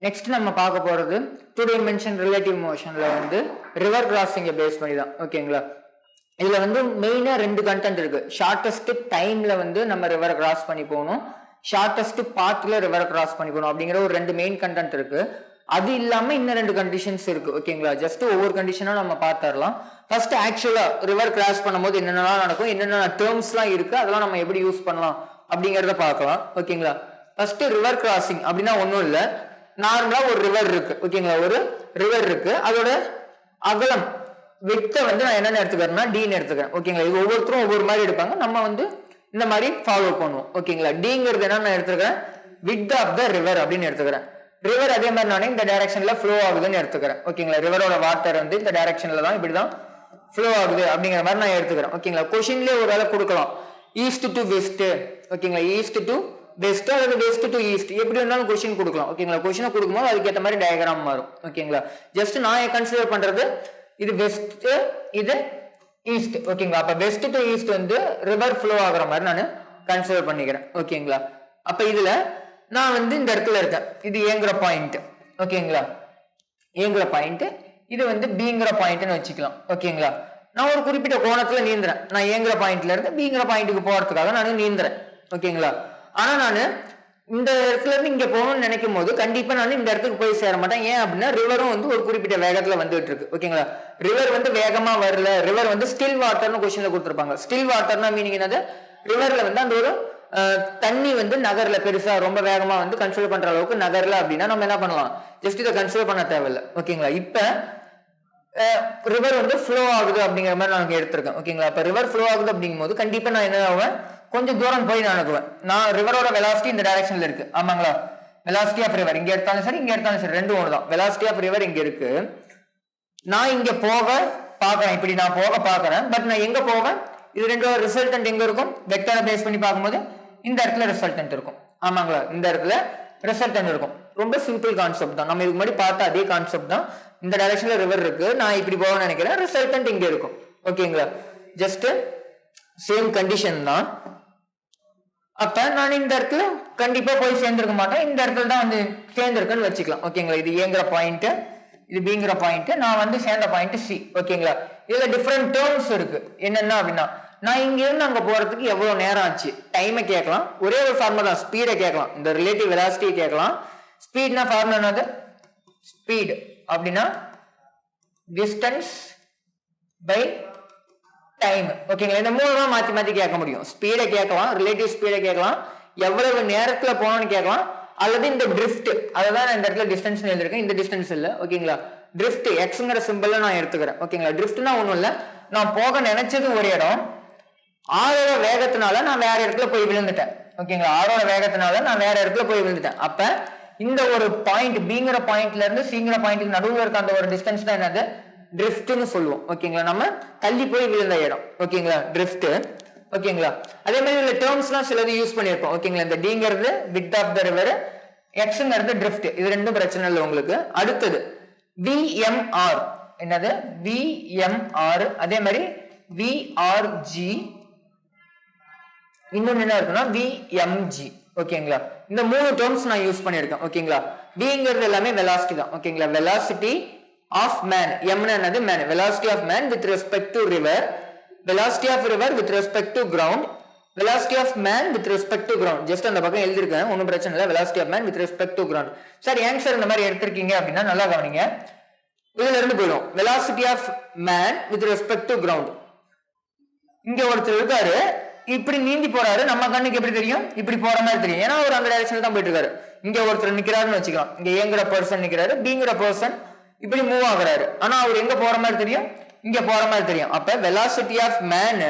Next நம்ம பார்க்க போறது 2 டைமென்ஷன் ரிலேட்டிவ் மோஷன்ல வந்து ரிவர் கிராசிங்கை பேஸ் பண்ணி தான். ஓகேங்களா, இதுல வந்து மெயினா 2 கண்டென்ட் இருக்கு. ஷார்டஸ்ட் டைம்ல வந்து நம்ம ரிவர் கிராஸ் பண்ணி போகணும், ஷார்டஸ்ட் பாத்ல ரிவர் கிராஸ் பண்ணி போகணும் அப்படிங்கிற ஒரு 2 மெயின் கண்டென்ட் இருக்கு. அது இல்லாம இன்னும் 2 கண்டிஷன்ஸ் இருக்கு. ஓகேங்களா, ஜஸ்ட் ஒவ்வொரு கண்டிஷனா நம்ம பார்த்துடலாம். ஃபர்ஸ்ட் ஆக்சுவலா ரிவர் கிராஸ் பண்ணும்போது என்னென்னலாம் நடக்கும், என்னென்ன டேர்ம்ஸ்லாம் இருக்கு, அதெல்லாம் நம்ம எப்படி யூஸ் பண்ணலாம் அப்படிங்கறத பார்க்கலாம். ஓகேங்களா, ஃபர்ஸ்ட் ரிவர் கிராசிங் அப்படின்னா ஒன்றும் இல்லை, நார்மலா ஒரு ரிவர் இருக்கு. ஓகேங்களா, ஒரு ரிவர் இருக்கு, அதோட அகலம் விட்ட வந்து நான் என்னென்ன எடுத்துக்கிறேன்னா டீன்னு எடுத்துக்கிறேன். ஓகேங்களா, இது ஒவ்வொருத்தரும் ஒவ்வொரு மாதிரி எடுப்பாங்க, நம்ம வந்து இந்த மாதிரி ஃபாலோ பண்ணுவோம். ஓகேங்களா, டிங்கிறது என்ன நான் எடுத்துக்கிறேன், வித் ஆஃப் த ரிவர் அப்படின்னு எடுத்துக்கிறேன். ரிவர் அதே மாதிரி நானே இந்த டைரக்ஷன்ல ஃப்ளோ ஆகுதுன்னு எடுத்துக்கிறேன். ஓகேங்களா, ரிவரோட வாட்டர் வந்து இந்த டைரக்ஷன்ல தான் இப்படிதான் ஃப்ளோ ஆகுது அப்படிங்கிற மாதிரி நான் எடுத்துக்கிறேன். ஓகேங்களா, கொஸ்டின்லேயே ஒரு வேலை கொடுக்கலாம், ஈஸ்ட் டு வெஸ்ட். ஓகேங்களா, ஈஸ்ட் டு வெஸ்ட் அல்லது வெஸ்ட் டு ஈஸ்ட், எப்படி இருந்தாலும் கொஸ்டின் கொடுக்கலாம். ஓகேங்களா, கொஸ்டினை கொடுக்கும்போது அதுக்கேற்ற மாதிரி டயக்ராம் மாறும். ஓகேங்களா, ஜஸ்ட் நான் கன்சிடர் பண்றது இது வெஸ்ட், இது ஈஸ்ட். ஓகேங்களா, அப்ப வெஸ்ட் டு ஈஸ்ட் வந்து ரிவர் ஃப்ளோ ஆகுற மாதிரி நான் கன்சிடர் பண்ணிக்கிறேன். ஓகேங்களா, அப்ப இதுல நான் வந்து இந்த இடத்துல இருக்கேன், இது ஏங்கிற பாயிண்ட். ஓகேங்களா, ஏங்கிற பாயிண்ட், இது வந்து பிங்கிற பாயிண்ட்னு வச்சுக்கலாம். ஓகேங்களா, நான் ஒரு குறிப்பிட்ட கோணத்துல நீந்துறேன், நான் ஏங்கிற பாயிண்ட்ல இருந்து பிங்கிற பாயிண்ட்டுக்கு போறதுக்காக நான் நீந்துறேன். ஓகேங்களா, ஆனா நான் இந்த இடத்துல இருந்து இங்க போகணும்னு நினைக்கும் போது கண்டிப்பா நான் இந்த இடத்துக்கு போய் சேர மாட்டேன். ஏன் அப்படின்னா ரிவரும் வந்து ஒரு குறிப்பிட்ட வேகத்துல வந்துட்டு இருக்கு. ஓகேங்களா, ரிவர் வந்து வேகமா வரல, ரிவர் வந்து ஸ்டில் வாட்டர்னு கொஸ்டின்ல கொடுத்துருப்பாங்க. ஸ்டில் வாட்டர்னா மீனிங் என்னது, ரிவர்ல வந்து அந்த ஒரு தண்ணி வந்து நகர்ல பெருசா ரொம்ப வேகமா வந்து கன்சிடர் பண்ற அளவுக்கு நகர்ல அப்படின்னா நம்ம என்ன பண்ணலாம், ஜஸ்ட் இதை கன்சிடர் பண்ண தேவையில்லை. ஓகேங்களா, இப்ப ரிவர் வந்து ஃப்ளோ ஆகுது அப்படிங்கிற மாதிரி நான் எடுத்திருக்கேன். ஓகேங்களா, இப்ப ரிவர் ஃப்ளோ ஆகுது அப்படிங்கும் போது கண்டிப்பா நான் என்ன ஆவேன், கொஞ்சம் தூரம் போய் நான் அனுப்புவேன். நான் ரிவரோட வெலாசிட்டி இந்த டைரக்ஷன்ல இருக்கு. ஆமாங்களா, வெலாசிட்டி ஆஃப் ரிவர் இங்க எடுத்தாலும் சரி இங்க எடுத்தாலும் சரி ரெண்டும் ஒன்று தான். வெலாசிட்டி ஆஃப் ரிவர் இங்க இருக்கு, நான் இங்க போக பாக்குறேன், இப்படி நான் போக பாக்குறேன். பட் நான் எங்க போவேன், இது ரெண்டோட ரிசல்டன்ட் எங்க இருக்கும், வெக்டரை பேஸ் பண்ணி பார்க்கும்போது இந்த இடத்துல ரிசல்டன்ட் இருக்கும். ஆமாங்களா, இந்த இடத்துல ரிசல்டன்ட் இருக்கும். ரொம்ப சிம்பிள் கான்செப்ட் தான், நம்ம இதுக்கு முன்னாடி பார்த்த அதே கான்செப்ட் தான். இந்த டைரக்ஷன்ல ரிவர் இருக்கு, நான் இப்படி போக நினைக்கிறேன், ரிசல்டன்ட் இங்க இருக்கும். ஓகேங்களா, ஜஸ்ட் சேம் கண்டிஷன் தான். அப்ப நான் இந்த இடத்துல கண்டிப்பா போய் சேர்ந்திருக்க மாட்டேன், இந்த இடத்துல தான் வந்து சேர்ந்திருக்குன்னு வச்சுக்கலாம். ஓகேங்களா, இது ஏங்கிற பாயிண்ட், இது பிங்கிற பாயிண்ட், நான் வந்து சேர்ந்த பாயிண்ட் சி. ஓகேங்களா, இதுல டிஃப்ரெண்ட் டேர்ம்ஸ் இருக்கு. என்னென்ன அப்படின்னா, நான் இங்க இருந்து அங்க போறதுக்கு எவ்வளவு நேரம் ஆச்சு, டைமை கேட்கலாம். ஒரே ஒரு ஃபார்முலா தான், ஸ்பீடை கேட்கலாம், இந்த ரிலேட்டிவ் வெலாசிட்டி கேட்கலாம். ஸ்பீட்னா ஃபார்முலா என்னது, ஸ்பீட் அப்படின்னா டிஸ்டன்ஸ் பை டைம். ஓகேங்களா, இந்த மூணு தான் மாத்தி மாத்தி கேட்க முடியும். ஸ்பீடை கேட்கலாம், ரிலேட்டிவ் ஸ்பீடை கேட்கலாம், எவ்வளவு நேரத்துல போகணும்னு கேட்கலாம், அல்லது இந்த ட்ரிஃப்ட், அதான் நான் இந்த இடத்துல டிஸ்டன்ஸ் எழுதிருக்கேன், இந்த டிஸ்டன்ஸ் இல்ல. ஓகேங்களா, ட்ரிஃப்ட் எக்ஸ்ங்கிற சிம்பிள் நான் எடுத்துக்கிறேன். ஓகேங்களா, ட்ரிஃப்ட்னா ஒண்ணும் இல்ல, நான் போக நினைச்சது ஒரு இடம், ஆரோட வேகத்தினால நான் வேற இடத்துல போய் விழுந்துட்டேன். ஓகேங்களா, ஆரோட வேகத்தினால நான் வேற இடத்துல போய் விழுந்துட்டேன். அப்ப இந்த ஒரு பாயிண்ட் பிங்கிற பாயிண்ட்ல இருந்து சிங்கிற பாயிண்ட்டுக்கு நடுவில் இருக்க அந்த ஒரு டிஸ்டன்ஸ் தான் என்னது, ட்ரிஃப்ட்னு சொல்லுவோம். ஓகேங்களா, நம்ம தள்ளி போய் விழுந்த இடம். ஓகேங்களா, ட்ரிஃப்ட். ஓகேங்களா, அதே மாதிரி இந்த டேர்ம்ஸ்லாம் சிலது யூஸ் பண்ணியிருப்போம். ஓகேங்களா, இந்த டிங்கிறது வித் ஆஃப் த ரிவர், எக்ஸ்ங்கிறது ட்ரிஃப்ட், இது ரெண்டும் பிரச்சனை இல்லை உங்களுக்கு. அடுத்தது விஎம்ஆர், என்னது விஎம்ஆர், அதே மாதிரி விஆர்ஜி, இன்னொன்னு என்ன இருக்குன்னா விஎம்ஜி. ஓகேங்களா, இந்த மூணு டேர்ம்ஸ் நான் யூஸ் பண்ணியிருக்கேன். ஓகேங்களா, விங்கிறது எல்லாமே வெலாசிட்டி தான். ஓகேங்களா, வெலாசிட்டி ஆஃப் மேன், எம்னா என்னது man, velocity of man with respect to river, velocity of river with respect to ground, velocity of man with respect to ground. Just அந்த பக்கம் எழுதிருக்கேன், ஒன்றும் பிரச்சனை இல்லை. velocity of man with respect to ground. Sir answer இந்த மாதிரி எடுத்திருக்கீங்க அப்படின்னா நல்லா கவனிங்க, இதுல இருந்து போயிடும். velocity of man with respect to ground, இங்க ஒருத்தர் இருக்காரு, இப்படி நீந்தி போறாரு, நம்ம கண்ணுக்கு எப்படி தெரியும், இப்படி போற மாதிரி தெரியும், ஏன்னா அவர் அந்த டைரக்ஷன்ல தான் போயிட்டு இருக்காரு. இங்க ஒருத்தர் நிக்கிறாருன்னு வச்சுக்கலாம், இங்க ஏங்கிற பர்சன் நிக்கிறாரு, பிங்கிற பர்சன் இப்படி மூவ் ஆகுறாரு, ஆனா அவர் எங்க போற மாதிரி தெரியும், இங்க போற மாதிரி தெரியும். அப்ப velocity of man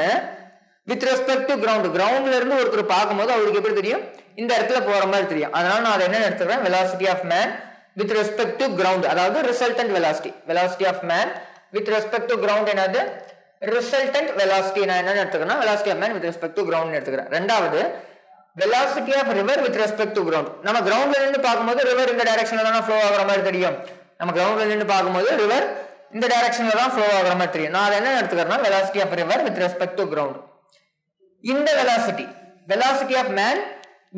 with respect to ground, கிரவுண்ட்ல இருந்து ஒருத்தர் பார்க்கும்போது அவருக்கு எப்படி தெரியும், இந்த இடத்துல போற மாதிரி தெரியும். அதனால நான் அதை என்ன எடுத்துக்கிறேன், velocity of man with respect to ground, அதாவது resultant velocity. velocity of man with respect to ground என்னது, resultant velocity. நான் என்ன எடுத்துக்கிறேன்னா velocity of man with respect to ground எடுத்துக்கிறேன். ரெண்டாவது velocity of river with respect to ground. நம்ம கிரவுண்ட்ல இருந்து பார்க்கும்போது ரிவர் இந்த டைரக்ஷன்ல தான் ஃப்ளோ ஆகுற மாதிரி தெரியும். நம்ம கிரவுண்ட்ல இருந்து பார்க்கும்போது ரிவர் இந்த டைரக்ஷன்ல தான் ஃப்ளோ ஆகுற மாதிரி தெரியும். நான் என்ன எடுத்துக்கிறேன்னா velocity of river with respect to ground. இந்த velocity of man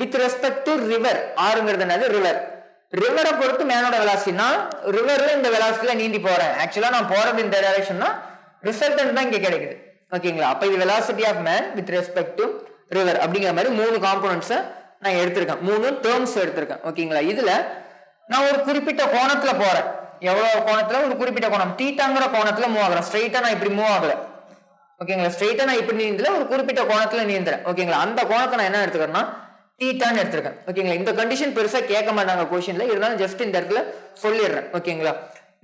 with respect to river, ஆறுங்கிறது என்னது ரிவர், ரிவரை பொறுத்து மேனோட வெலாசிட்டினா ரிவர்ல இந்த வெலாசிட்டில நீந்தி போறேன், ஆக்சுவலா நான் போறது இந்த டைரக்ஷன்னா ரிசல்டன்ட் தான் இங்க கிடைக்குது. ஓகேங்களா? அப்ப இது velocity of man with respect to river அப்படிங்கிற மாதிரி 3 காம்போனன்ட்ஸை நான் எடுத்திருக்கேன், 3 டேர்ம்ஸ் எடுத்திருக்கேன். ஓகேங்களா? இதுல நான் ஒரு குறிப்பிட்ட கோணத்துல போறேன். எவ்வளவு கோணத்துல? ஒரு குறிப்பிட்ட கோணம் தீட்டாங்கிற கோணத்துல மூவ் ஆகுறேன். ஸ்ட்ரைட்டா நான் இப்படி மூவ் ஆகல. ஓகேங்களா? ஸ்ட்ரைட்டா நான் இப்படி நீந்தல, ஒரு குறிப்பிட்ட கோணத்துல நீந்துறேன். ஓகேங்களா? அந்த கோணத்தை நான் என்ன எடுத்துக்கிறேன்னா தீட்டான்னு எடுத்திருக்கேன். ஓகேங்களா? இந்த கண்டிஷன் பெருசா கேட்க மாட்டாங்க கொஸ்டின்ல, இருந்தாலும் ஜஸ்ட் இந்த இடத்துல சொல்லிடுறேன். ஓகேங்களா?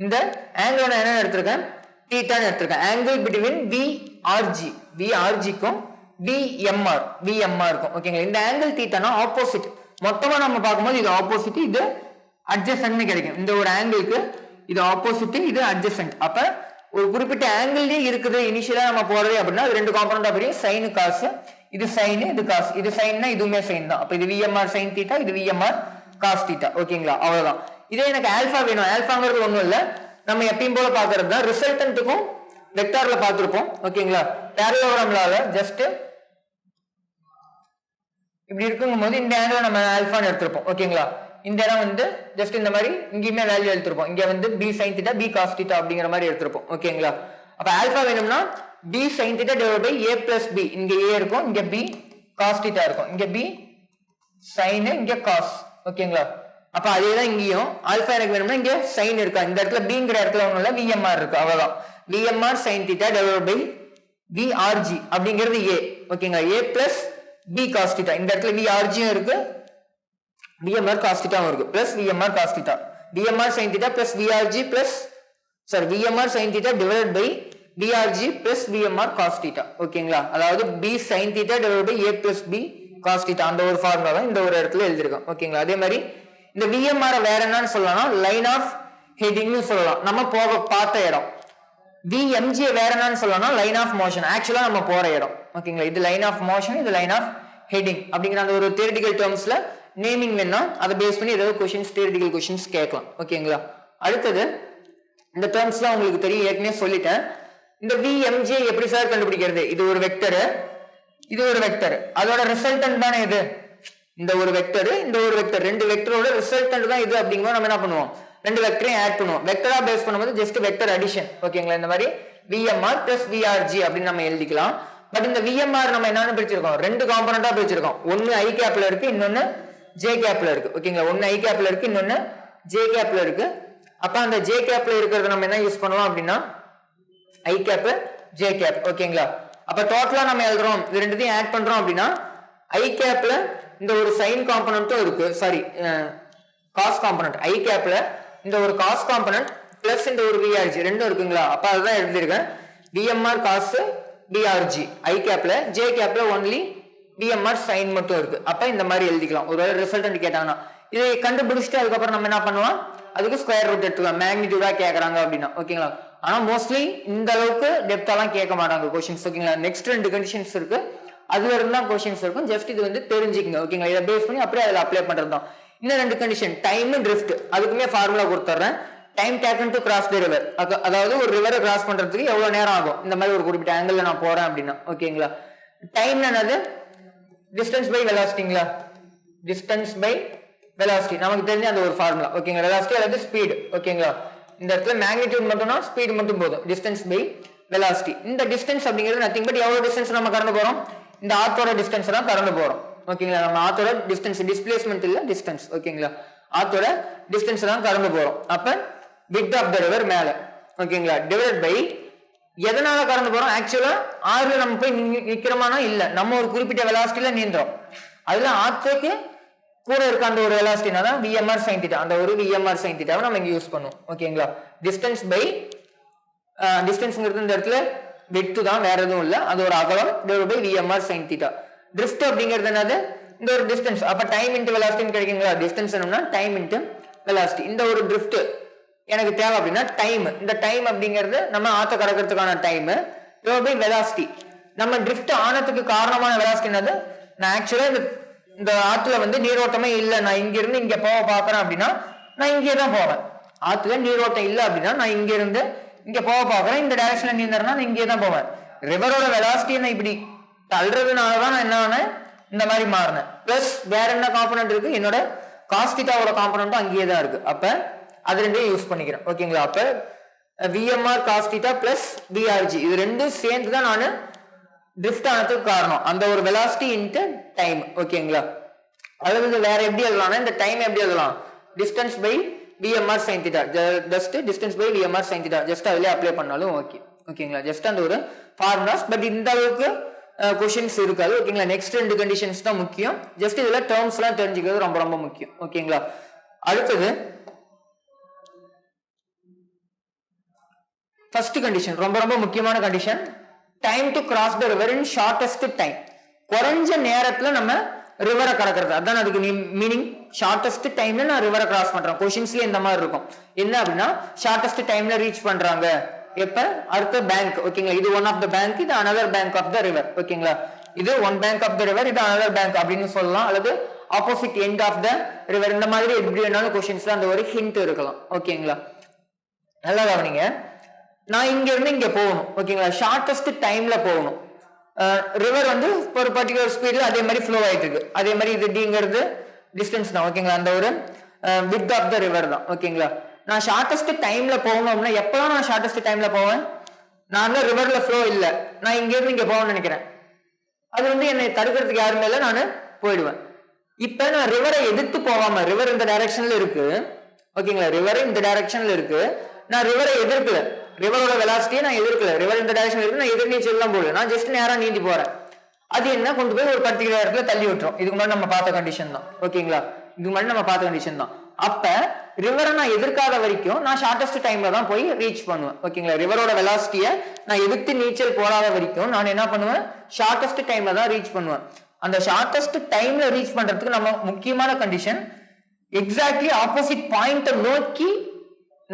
இந்த ஆங்கிள் நான் என்ன எடுத்திருக்கேன்? தீட்டான்னு எடுத்திருக்கேன். ஆங்கிள் பிட்வீன் விஆர்ஜி, விஆர்ஜிக்கும் விஎம்ஆர் இருக்கும். ஓகேங்களா? இந்த ஆங்கிள் தீட்டானா ஆப்போசிட். மொத்தமா நம்ம பார்க்கும்போது இது ஆப்போசிட், இது அட்ஜசன்ட்னு கிடைக்கும். இந்த ஒரு ஆங்கிளுக்கு இது ஆப்போசிட், இது அட்ஜசன்ட். அப்ப ஒரு குறிப்பிட்ட ஆங்கிள்லயே இருக்குது இனிஷியலா நம்ம போறது அப்படின்னா அது 2 காம்பனண்டா பிரியும், சைனு காசு. இது சைனு, இது காசு. இது சைன்னா இதுவுமே சைன் தான். அப்ப இது விஎம்ஆர் சைன் தீட்டா, இது விஎம்ஆர் காஸ் தீட்டா. ஓகேங்களா? அவ்வளவுதான். இதே எனக்கு ஆல்பா வேணும். ஆல்பாங்கிறது ஒண்ணும் இல்ல, நம்ம எப்பயும் போல பாக்குறது தான். ரிசல்டன்ட்டுக்கும் வெக்டார்ல பார்த்திருப்போம். ஓகேங்களா? பேரலோகிராம்ல ஜஸ்ட் இப்படி இருக்குங்கும் போது இந்த ஆங்கிள் நம்ம ஆல்பான்னு எடுத்திருப்போம். ஓகேங்களா? இந்த இடம் வந்து ஜஸ்ட் இந்த மாதிரி இங்கேயுமே வேல்யூ எடுத்திருப்போம். இங்க வந்து B sine theta B cos theta அப்படிங்கிற மாதிரி எடுத்திருப்போம். ஓகேங்களா? அப்ப ஆல்பா வேணும்னா B sine theta divide by A plus B. இங்க ஏ இருக்கும், இங்க பி காஸ் தீட்டா இருக்கும், இங்க பி சைன், இங்க காஸ். ஓகேங்களா? அப்ப அதேதான் இங்கேயும். ஆல்பா எனக்கு வேணும்னா இங்க சைன் இருக்கா, இந்த இடத்துல பிங்கிற இடத்துல ஒண்ணும் இல்ல, விஎம்ஆர் இருக்கு, அவ்வளவுதான். VMR sine theta divide by VRG அப்படிங்கிறது ஏ. ஓகேங்களா? A plus B cos theta. இந்த இடத்துல விஆர்ஜியும் இருக்கு, விஎம்ஆர் காஸ் தீட்டாவும் இருக்கு, plus VMR cos theta. VMR sine theta plus VRG plus VMR sine theta divide by VRG plus VMR cos theta. ஓகேங்களா? அதாவது B sine theta divide by A plus B cos theta. அந்த ஒரு formula தான் இந்த ஒரு இடத்துல எழுதிருக்கோம். ஓகேங்களா? அதே மாதிரி இந்த விஎம்ஆர் வேற என்னன்னு சொல்லலாம், லைன் ஆஃப் ஹெட்டிங்னு சொல்லலாம், நம்ம போக பார்த்த இடம். விஎம்ஜி வேற என்னன்னு சொல்லலாம், லைன் ஆஃப் மோஷன், ஆக்சுவலா நம்ம போற இடம். ஓகேங்களா? இது லைன் ஆஃப் மோஷன், இது லைன் ஆஃப் ஹெட்டிங் அப்படிங்கிற அந்த ஒரு தியரிட்டிக்கல் டேர்ம்ஸ்ல நேமிங் வேணா அதை பேஸ் பண்ணி ஏதாவது கொஸ்டின்ஸ், தியரிட்டிக்கல் கொஸ்டின்ஸ் கேட்கலாம். ஓகேங்களா? அடுத்தது இந்த டேர்ம்ஸ்லாம் உங்களுக்கு தெரியும், ஏற்கனவே சொல்லிட்டேன். இந்த விஎம்ஜே எப்படி சார் கண்டுபிடிக்கிறது? இது ஒரு வெக்டர், இது ஒரு வெக்டர், அதோட ரிசல்டன்ட் தானே இது. இந்த ஒரு வெக்டர், இந்த ஒரு வெக்டர், 2 வெக்டரோட ரிசல்டன்ட் தான் இது. அப்படிங்கும்போது நம்ம என்ன பண்ணுவோம், 2 வெக்டரையும் ஆட் பண்ணுவோம். வெக்டரா பேஸ் பண்ணும்போது ஜஸ்ட் வெக்டர் அடிஷன். ஓகேங்களா? இந்த மாதிரி விஎம்ஆர் பிளஸ் விஆர்ஜி அப்படின்னு நம்ம எழுதிக்கலாம். பட் இந்த விஎம்ஆர் நம்ம என்னன்னு பிரிச்சிருக்கோம், 2 காம்பனண்டா பிரிச்சிருக்கோம். ஒன்னு ஐ கேப்ல இருக்கு, இன்னொன்னு ஜே கேப்ல இருக்கு. ஓகேங்களா? ஒன்னு ஐ கேப்ல இருக்கு, இன்னொன்னு ஜே கேப்ல இருக்கு. அப்ப அந்த ஜே கேப்ல இருக்கிறத நம்ம என்ன யூஸ் பண்ணலாம் அப்படின்னா ஐ கேப் ஜே கேப். ஓகேங்களா? அப்ப டோட்டலா நம்ம எழுதுறோம், இது ரெண்டுத்தையும் ஆட் பண்றோம் அப்படின்னா ஐ கேப்ல இந்த ஒரு சைன் காம்பனன்ட்டும் இருக்கு, சாரி காஸ் காம்பனன்ட். ஐ கேப்ல இந்த ஒரு காஸ் காம்பனன்ட் பிளஸ் இந்த ஒரு விஆர்ஜி ரெண்டும் இருக்குங்களா? அப்ப அதுதான் எழுதிருக்கேன், விஎம்ஆர் காஸ் விஆர்ஜி. ஐ கேப்ல, ஜே கேப்ல ஒன்லி விஎம்ஆர் சைன் மட்டும் இருக்கு. அப்ப இந்த மாதிரி எழுதிக்கலாம். ஒருவேளை ரிசல்டன்ட் கேட்டாங்கன்னா இதை கண்டுபிடிச்சிட்டு அதுக்கப்புறம் நம்ம என்ன பண்ணுவோம், அதுக்கு ஸ்கொயர் ரூட் எடுத்துக்கலாம், மேக்னிடியூடா கேட்கறாங்க அப்படின்னா. ஓகேங்களா? ஆனா மோஸ்ட்லி இந்த அளவுக்கு டெப்த்தாலாம் கேட்க மாட்டாங்க கொஸ்டின்ஸ். ஓகேங்களா? நெக்ஸ்ட் 2 கண்டிஷன்ஸ் இருக்கு, அதுல இருந்தா கொஸ்டின்ஸ் இருக்கும். ஜஸ்ட் இது வந்து தெரிஞ்சுக்கங்க. ஓகேங்களா? இதை பேஸ் பண்ணி அப்படியே அதில் அப்ளை பண்றது தான். இன்னும் 2 கண்டிஷன், டைம் ட்ரிஃப்ட், அதுக்குமே ஃபார்முலா கொடுத்துறேன். Time taken to cross the river, அதாவது ஒரு ரிவரை கிராஸ் பண்றதுக்கு எவ்வளவு நேரம் ஆகும் இந்த மாதிரி ஒரு குறிப்பிட்ட ஆங்கிள் நான் போறேன் அப்படின்னா. ஓகேங்களா? டைம் என்னது, டிஸ்டன்ஸ் பை வெலாசிட்டிங்களா, டிஸ்டன்ஸ் பை வெலாசிட்டி நமக்கு தெரிஞ்ச அந்த ஒரு ஃபார்முலா. ஓகேங்களா? வெலாசிட்டி அல்லது ஸ்பீடு. ஓகேங்களா? இந்த இடத்துல மேக்னிடியூட் மட்டும்னா ஸ்பீடு மட்டும் போதும், டிஸ்டன்ஸ் பை வெலாசிட்டி. இந்த டிஸ்டன்ஸ் அப்படிங்கிறது நத்திங் பட் எவ்வளவு டிஸ்டன்ஸ் நம்ம கடந்து போறோம், இந்த ஆத்தோட டிஸ்டன்ஸ் தான் கடந்து போறோம். ஓகேங்களா? நம்ம ஆத்தோட டிஸ்டன்ஸ், டிஸ்பிளேஸ்மெண்ட் இல்ல, டிஸ்டன்ஸ். ஓகேங்களா? ஆத்தோட டிஸ்டன்ஸ் தான் கடந்து போறோம். அப்ப width of the river மேல. ஓகேங்களா? டிவைட் பை எதனால கடந்து போறோம், ஆக்சுவலா ஆறுல நம்ம போய் நிக்கிறோமானா இல்ல, நம்ம ஒரு குறிப்பிட்ட வெலாசிட்டில நீந்துறோம். அதுல ஆத்துக்கு கூட இருக்க அந்த ஒரு வெலாசிட்டினா தான் விஎம்ஆர் சைன் தீட்டா. அந்த ஒரு விஎம்ஆர் சைன் தீட்டாவை நம்ம இங்க யூஸ் பண்ணுவோம். ஓகேங்களா? டிஸ்டன்ஸ் பை டிஸ்டன்ஸ்ங்கிறது இந்த இடத்துல width தான், வேற எதுவும் இல்ல, அது ஒரு அகலம், divide by VMR sine theta. Drift அப்படிங்கிறது என்னது, இந்த ஒரு டிஸ்டன்ஸ். அப்ப டைம் இன்டு வெலாசிட்டின்னு கிடைக்குங்களா? டிஸ்டன்ஸ் என்னன்னா டைம் இன்டு வெலாசிட்டி. இந்த ஒரு ட்ரிஃப்ட் எனக்கு தேவை அப்படின்னா டைம், இந்த டைம் அப்படிங்கிறது நம்ம ஆத்த கடக்கிறதுக்கான டைம், டிவைட் பை வெலாசிட்டி. நம்ம ட்ரிஃப்ட் ஆனதுக்கு காரணமான வெலாசிட்டி என்னது, நான் ஆக்சுவலா இந்த ஆத்துல வந்து நீரோட்டமே இல்லை, நான் இங்க இருந்து இங்க போக பாக்குறேன் அப்படின்னா நான் இங்கே தான் போவேன். ஆத்துல நீரோட்டம் இல்லை அப்படின்னா நான் இங்க இருந்து இங்க போக பாக்குறேன், இந்த டைரக்ஷன்ல நீந்தறேன்னா நான் இங்கே தான் போவேன். ரிவரோட வெலாசிட்டி நான் இப்படி தள்ளுறதுனாலதான் நான் என்ன ஆனேன், இந்த மாதிரி மாறினேன். பிளஸ் வேற என்ன காம்பனன்ட் இருக்கு, என்னோட காஸ் தீட்டாவோட காம்பனன்ட்டும் அங்கேயே தான் இருக்கு. அப்ப அது ரெண்டையும் யூஸ் பண்ணிக்கிறேன். ஓகேங்களா? அப்ப விஎம்ஆர் காஸ் தீட்டா பிளஸ் விஆர்ஜி இது ரெண்டும் சேர்ந்து தான் நான் ட்ரிஃப்ட் ஆனதுக்கு காரணம். அந்த ஒரு வெலாசிட்டி இன்ட்டு டைம். ஓகேங்களா? அதாவது வேற எப்படி எழுதலாம்னா இந்த டைம் எப்படி எழுதலாம்? Distance by VMR sine theta, just distance by VMR sine theta, just அதுல அப்ளை பண்ணாலும் ஓகே. ஓகேங்களா? ஜஸ்ட் அந்த ஒரு ஃபார்முலாஸ். பட் இந்த அளவுக்கு கொஷின்ஸ் இருக்காது. ஓகேங்களா? நெக்ஸ்ட் 2 கண்டிஷன்ஸ் தான் முக்கியம். ஜஸ்ட் இதுல டேர்ம்ஸ் எல்லாம் தெரிஞ்சுக்கிறது ரொம்ப ரொம்ப முக்கியம். ஓகேங்களா? அடுத்தது ஃபர்ஸ்ட் கண்டிஷன், ரொம்ப ரொம்ப முக்கியமான condition. Time to cross the river in shortest time. குறைஞ்ச நேரத்துல நம்ம ரிவரை கடக்கிறது, அதான் அதுக்கு மீனிங். ஷார்டஸ்ட் டைம்ல நான் ரிவரை கிராஸ் பண்றேன். கொஷின்ஸ்ல இந்த மாதிரி இருக்கும். என்ன அப்படின்னா ஷார்டஸ்ட் டைம்ல ரீச் பண்றாங்க எப்ப? அடுத்த பேங்க். ஓகேங்களா? இது ஒன் ஆஃப் த பேங்க், இது another bank of the river. ஓகேங்களா? இது one bank of the river, இது அனதர் பேங்க் அப்படின்னு சொல்லலாம். அல்லது opposite end of the river. இந்த மாதிரி எப்படி வேணாலும் கொஸ்டின்ஸ்ல அந்த ஒரு ஹிண்ட் இருக்கலாம். ஓகேங்களா? நல்லா கவனிங்க. நான் இங்க இருந்து இங்க போகணும். ஓகேங்களா? ஷார்டஸ்ட் டைம்ல போகணும். ரிவர் வந்து ஒரு பர்டிகுலர் ஸ்பீட்ல அதே மாதிரி ஃப்ளோ ஆயிட்டு இருக்கு. அதே மாதிரி இது டிங்கிறது டிஸ்டன்ஸ் தான். ஓகேங்களா? அந்த ஒரு வித் ஆஃப் த ரிவர் தான். ஓகேங்களா? நான் ஷார்டஸ்ட் டைம்ல போகணும் அப்படின்னா எப்பதான் நான் ஷார்டஸ்ட் டைம்ல போவேன்? நான் ரிவர்ல ஃப்ளோ இல்லை, நான் இங்க இருந்து இங்க போகணும்னு நினைக்கிறேன். அது வந்து என்னை தடுக்கிறதுக்கு யாருமே இல்லை, நான் போயிடுவேன். இப்ப நான் ரிவரை எதிர்த்து போகாம, ரிவர் இந்த டைரக்ஷன்ல இருக்கு. ஓகேங்களா? ரிவர் இந்த டைரக்ஷன்ல இருக்கு. நான் ரிவரை எதிர்க்கல, ரிவரோட வெலாசிட்டியை நான் எதிர்க்கல. ரிவர் இந்த டைரக்ஷன்ல இருக்கு, நான் எதிர் நீச்சல் தான் போடுவேன். நான் ஜஸ்ட் நேரா நீந்தி போறேன். அது என்ன கொண்டு போய் ஒரு பர்டிகுலர் இடத்துல தள்ளி விட்டுரும். இதுக்கு முன்னாடி நம்ம பார்த்த கண்டிஷன் தான். ஓகேங்களா? இதுக்கு முன்னாடி நம்ம பார்த்த கண்டிஷன் தான். அப்ப ரிவரை நான் எதிர்க்காத வரைக்கும் நான் ஷார்டஸ்ட் டைம்ல தான் போய் ரீச் பண்ணுவேன். ஓகேங்களா? ரிவரோட வெலாசிட்டியை நான் எதிர்த்து நீச்சல் போடாத வரைக்கும் நான் என்ன பண்ணுவேன்? ஷார்டஸ்ட் டைம்ல தான் ரீச் பண்ணுவேன். அந்த ஷார்டஸ்ட் டைம்ல ரீச் பண்றதுக்கு நம்ம முக்கியமான கண்டிஷன் எக்ஸாக்ட்லி ஆப்போசிட் பாயிண்ட நோக்கி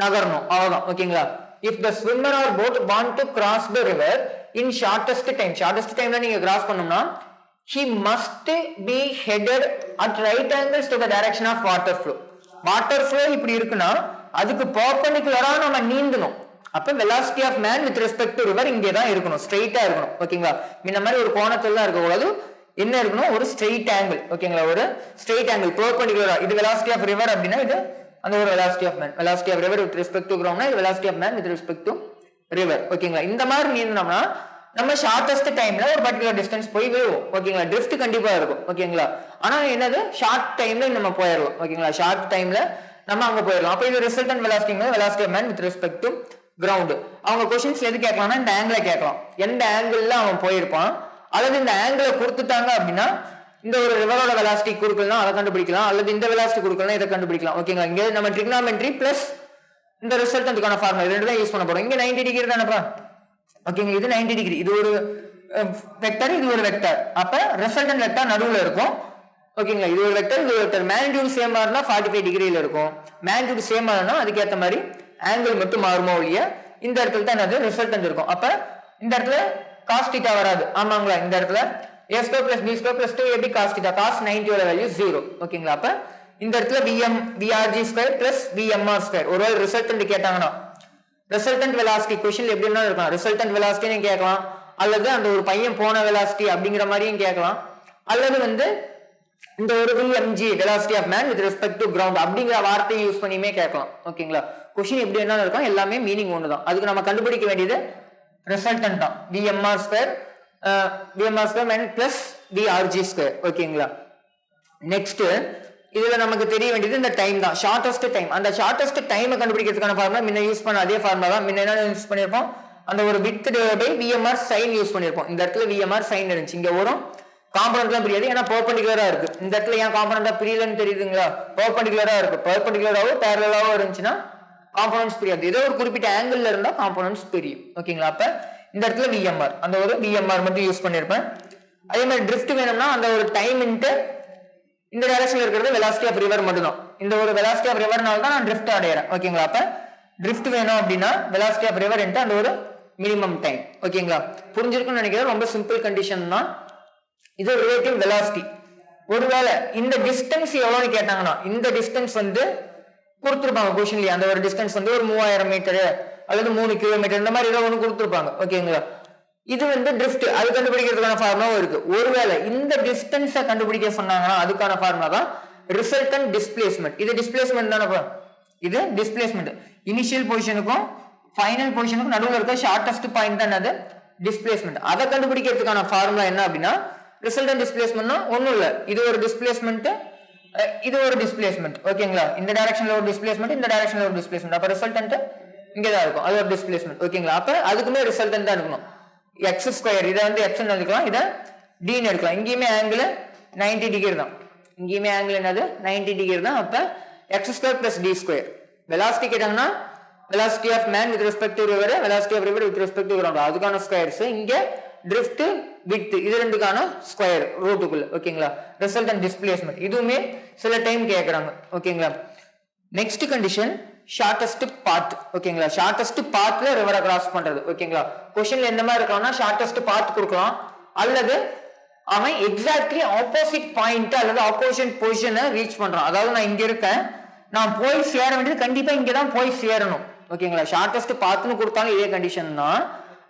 நகரணும். அவ்வளவுதான். ஓகேங்களா? If the swimmer or boat want to cross the river in shortest time, shortest டைம்ல நீங்க கிராஸ் பண்ணணும்னா he must be headed at right angles to the direction of water flow. Water flow இப்படி இருக்குன்னா அதுக்கு பெர்பெண்டிகுலரா நம்ம நீந்தணும். அப்ப velocity of man with respect to river இங்கே தான் இருக்கணும், ஸ்ட்ரெயிட்டா இருக்கணும். ஓகேங்களா? இந்த மாதிரி ஒரு கோணத்துல தான் இருக்கக்கூடாது. என்ன இருக்கணும்? ஒரு ஸ்ட்ரெயிட் ஆங்கிள். ஓகேங்களா? ஒரு ஸ்ட்ரெயிட் ஆங்கிள் பெர்பெண்டிகுலரா. இது வெலாசிட்டி ஆஃப் ரிவர் அப்படின்னா இது அந்த ஒரு velocity of man. Velocity of river with respect to கிரவுண்ட்னா இது velocity of man with respect to river. ஓகேங்களா? இந்த மாதிரி நீந்தோம்னா நம்ம ஷார்டஸ்ட் டைம்ல ஒரு பர்டிகுலர் டிஸ்டன்ஸ் போய் விழுவோம். ஓகேங்களா? ட்ரிஃப்ட் கண்டிப்பா இருக்கும். ஓகேங்களா? ஆனா என்னது? ஷார்ட் டைம்ல நம்ம போயிடலாம். ஓகேங்களா? ஷார்ட் டைம்ல நம்ம அங்க போயிடலாம். அப்ப இது resultant velocity, velocity of man with respect to ground. அவங்க கொஸ்டின்ஸ் எது கேட்கலாம்னா இந்த ஆங்கிளை கேட்கலாம். எந்த ஆங்கிள் அவன் போயிருப்பான், அல்லது இந்த ஆங்கிளை கொடுத்துட்டாங்க அப்படின்னா இந்த ஒரு ரிவரோட வெலாசிட்டி கொடுக்கலாம், அதை கண்டுபிடிக்கலாம். அல்லது இந்த வெலாசிட்டி கொடுக்கலாம், இதை கண்டுபிடிக்கலாம். ஓகேங்களா? இங்க நம்ம ட்ரிக்னாமெட்ரி பிளஸ் இந்த ரிசல்டன்ட்கான ஃபார்முலா ரெண்டு தான் யூஸ் பண்ண போறோம். இங்க 90 டிகிரி தானப்பா. ஓகேங்க? இது 90 டிகிரி, இது ஒரு வெக்டர், இது ஒரு வெக்டர். அப்ப ரிசல்டன்ட் வெக்டர் நடுவுல இருக்கும். ஓகேங்களா? இது ஒரு வெக்டர், இது ஒரு வெக்டர். மேக்னிட்யூட் சேமா இருந்தா 45 டிகிரில இருக்கும். மேக்னிட்யூட் சேமா இருந்தா அதுக்கு ஏத்த மாதிரி ஆங்கிள் மட்டும் மாறுமோ ஒழிய இந்த இடத்துல தான் என்னது? ரிசல்டன்ட் இருக்கும். அப்ப இந்த இடத்துல காஸ் தீட்டா வராது. ஆமாங்களா? இந்த இடத்துல a square plus b square plus 2ab cos theta, cos 90 ஓட வேல்யூ 0. ஓகேங்களா? அப்ப இந்த இடத்துல vrg square plus vmr square. ஒருவேளை ரிசல்டன்ட் கேட்டாங்கன்னா ரிசல்டன்ட் வெலாசிட்டி கொஸ்டின் எப்படின்னா இருக்கலாம். ரிசல்டன்ட் வெலாசிட்டின்னு கேட்கலாம், அல்லது அந்த ஒரு பையன் போன வெலாசிட்டி அப்படிங்கிற மாதிரியும் கேட்கலாம், அல்லது வந்து இந்த ஒரு vmg velocity of man with respect to ground அப்படிங்கிற வார்த்தையை யூஸ் பண்ணியுமே கேட்கலாம். ஓகேங்களா? கொஸ்டின் எப்படி என்ன இருக்கும், எல்லாமே மீனிங் ஒன்று தான். அதுக்கு நம்ம கண்டுபிடிக்க வேண்டியது ரிசல்டன்ட் தான். vmr square man plus vrg square. ஓகேங்களா? நெக்ஸ்ட் இதுல நமக்கு தெரிய வேண்டியது இந்த டைம் தான், ஷார்டஸ்ட் டைம். அந்த ஷார்டஸ்ட் டைமை கண்டுபிடிக்கிறதுக்கான ஃபார்முலா முன்ன யூஸ் பண்ண அதே ஃபார்முலா தான். முன்ன என்ன யூஸ் பண்ணிருப்போம்? அந்த ஒரு with divided by VMR sine use பண்ணிருப்போம். இந்த இடத்துல விஎம்ஆர் சைன் இருந்துச்சு, இங்க வரும் காம்பனன்ட்லாம் பிரியாது, ஏன்னா பெர்பெண்டிகுலரா இருக்கு. இந்த இடத்துல ஏன் காம்பனன்ட்டா பிரியலன்னு தெரியுதுங்களா? பெர்பெண்டிகுலரா இருக்கு. பெர்பெண்டிகுலராவோ பேரலலாவோ இருந்துச்சுன்னா காம்பனன்ட்ஸ் பிரியாது. ஏதோ ஒரு குறிப்பிட்ட ஆங்கிள் இருந்தா காம்பனன்ட்ஸ் பிரியும். ஓகேங்களா? அப்ப இந்த இடத்துல விஎம்ஆர், அந்த ஒரு விஎம்ஆர் மட்டும் யூஸ் பண்ணிருப்பேன். அதே மாதிரி ட்ரிஃப்ட் வேணும்னா அந்த ஒரு டைம் இன்ட்டு இந்த டைரக்ஷன்ல இருக்கிறது வெலாசிட்டி ஆஃப் ரிவர் மட்டும் தான். இந்த ஒரு வெலாசிட்டி ஆஃப் ரிவர்னால தான் நான் ட்ரிஃப்ட் அடையறேன். ஓகேங்களா? அப்ப ட்ரிஃப்ட் வேணும் அப்படின்னா வெலாசிட்டி ஆஃப் ரிவர் இன்ட்டு அந்த ஒரு மினிமம் டைம். ஓகேங்களா? புரிஞ்சிருக்கும்னு நினைக்கிறேன். ரொம்ப சிம்பிள் கண்டிஷன் தான். இது ரிலேட்டிவ் வெலாசிட்டி. ஒருவேளை இந்த டிஸ்டன்ஸ் எவ்வளவுன்னு கேட்டாங்கன்னா இந்த டிஸ்டன்ஸ் வந்து கொடுத்துருப்பாங்க கொஸ்டின்லயே. அந்த ஒரு டிஸ்டன்ஸ் வந்து ஒரு 3000 மீட்டரு அல்லது 3 கிலோமீட்டர் இந்த மாதிரி ஏதோ ஒன்று கொடுத்துருப்பாங்க. ஓகேங்களா? இது வந்து ட்ரிஃப்ட், அது கண்டுபிடிக்கிறதுக்கான ஃபார்முலாவும் இருக்கு. ஒருவேளை இந்த டிஸ்டன்ஸை கண்டுபிடிக்க சொன்னாங்கன்னா அதுக்கான ஃபார்முலா தான் ரிசல்டன்ட் டிஸ்பிளேஸ்மெண்ட். இது டிஸ்பிளேஸ்மெண்ட் தானே, இது டிஸ்பிளேஸ்மெண்ட். இனிஷியல் பொசிஷனுக்கும் ஃபைனல் பொசிஷனுக்கும் நடுவில் இருக்க ஷார்டஸ்ட் பாயிண்ட் தான் அது டிஸ்பிளேஸ்மெண்ட். அதை கண்டுபிடிக்கிறதுக்கான ஃபார்முலா என்ன அப்படின்னா ரிசல்டன்ட் டிஸ்பிளேஸ்மெண்ட்னா ஒன்றும் இல்லை, இது ஒரு டிஸ்பிளேஸ்மெண்ட், இது ஒரு டிஸ்பிளேஸ்மெண்ட். ஓகேங்களா, இந்த டைரக்ஷன்ல ஒரு டிஸ்பிளேஸ்மெண்ட், இந்த டைரக்ஷன்ல ஒரு டிஸ்பிளேஸ்மெண்ட். அப்ப ரிசல்டன்ட் இங்கே தான் இருக்கும், அது ஒரு டிஸ்பிளேஸ்மெண்ட். ஓகேங்களா, அப்ப அதுக்குமே ரிசல்டன்ட் தான் இருக்கணும். எக்ஸ் ஸ்கொயர், இதை வந்து எக்ஸ்ன்னு எடுக்கலாம், இதை டின்னு எடுக்கலாம். இங்கேயுமே ஆங்கிள் 90 டிகிரி தான், இங்கேயுமே ஆங்கிள் என்னது 90 டிகிரி தான். அப்ப X square plus D square. Velocity கேட்டாங்கன்னா velocity of man with respect to river, velocity of river with respect to ground, அதுக்கான ஸ்கொயர்ஸ். இங்க drift width இது ரெண்டுக்கான ஸ்கொயர் ரூட்டுக்குள்ள. ஓகேங்களா, ரிசல்டன்ட் டிஸ்பிளேஸ்மெண்ட் இதுவுமே சில டைம் கேக்குறாங்க. ஓகேங்களா, நெக்ஸ்ட் கண்டிஷன் ஷார்ட்டஸ்ட் பாத். ஓகேங்களா, ஷார்ட்டஸ்ட் பாத்ல ரிவரை கிராஸ் பண்றது. ஓகேங்களா, क्वेश्चनல எந்த மாதிரி இருக்கலாம்னா ஷார்ட்டஸ்ட் பாத் கொடுக்கலாம், அல்லது அவன் எக்ஸாக்ட்லி ஆப்போசிட் பாயிண்ட் அல்லது ஆப்போசிட் பொசிஷனை ரீச் பண்றான். அதாவது நான் இங்க இருக்கேன், நான் போய் சேர வேண்டியது கண்டிப்பா இங்கதான் போய் சேரணும். ஓகேங்களா, ஷார்ட்டஸ்ட் பாத்னு கொடுத்தாலும் இதே கண்டிஷன் தான்,